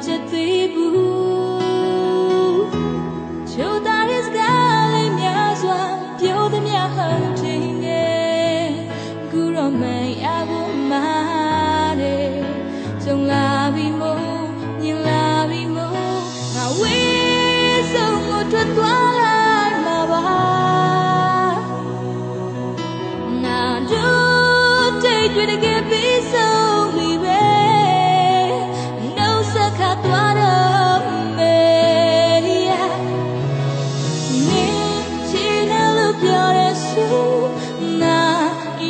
ချက်သေးဘူးချိုးသားတဲ့စကားလေးများစွာပြောသမျှဟုတ်တယ်ငယ်ကူတော့မရဘူးမာတယ်ကြုံလာပြီးမို့မြင်လာပြီးမို့ငါဝေးဆုံးကိုထွက်သွားလိုက်မှာပါငါတို့တိတ်တွေ့တဲ့ပြီးဆုံးပြီပဲနှုတ်ဆက်ခါသွားတော့မယ်နင်းချီနေလို့ပြောရဆိုနာ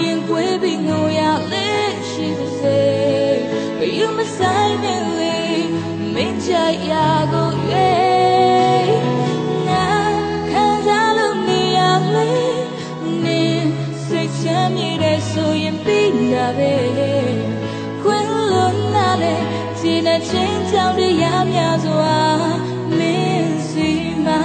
ရင်ကွေးပြီးငိုရလေးရှိပါစေဘယ်ယူမဆိုင်နေလေမင်းချရကိုရွေးနာခံစားလို့နေရလေနင်းစိတ်ချမ်းမြေတဲ့ဆိုရင်ပြီးတာပဲခွင့်လို့နာလေဒီနဲ့ချင်းချောင်းတရားများစွာမင်းစီမှာ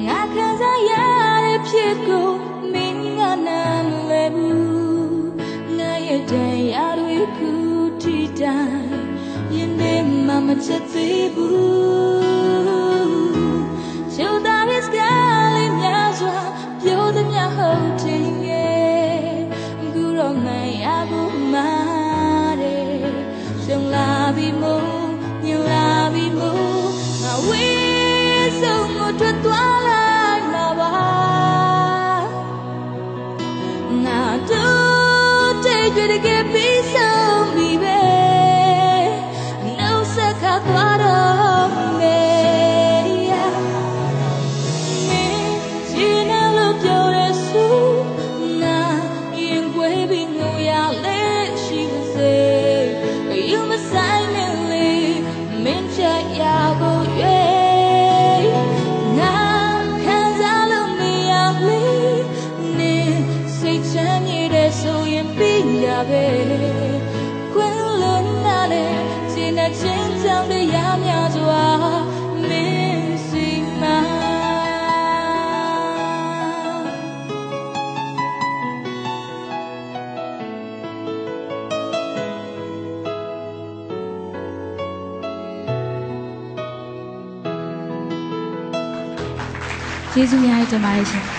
ငါခံစားရတဲ့ဖြစ်ကိုမင်းကနာမလဲဘူးငါရဲ့တရားတွေကိုထိတိုင်းရင်ထဲမှာမချက်သေးဘူးချိုးသားတဲ့စကားလေးများစွာပြောသမျှဟုတ်တယ်ငယ်ကူတော့မရဘူးမာတယ်ရှုံလာပြီးမို့မြင်လာပြီးမို့ငါဝေးဆုံးကိုထွက်သွားလိုက်မှာပါငါတို့တိတ်တွေ့တဲ့ပြီးဆုံးပြီပဲနှုတ်ဆက်ခါသွားတော့မယ်မင်းချီနေလို့ပြောရဆိုနာရင်ကွေးပြီးငိုရလေးရှိပါစေဘယ်ယူမဆိုင်နေလေမင်းချရကိုရွေးငါခံစားလို့နေရလေနင်းစိတ်ချမ်းမြေတဲ့ဆိုရင်ပြီးတာပဲခွင့်လို့နာလေဒီနဲ့ချင်းချောင်းတရားများစွာမင်းစီမှာကျေးဇူးများတင်ပါတယ်ရှင်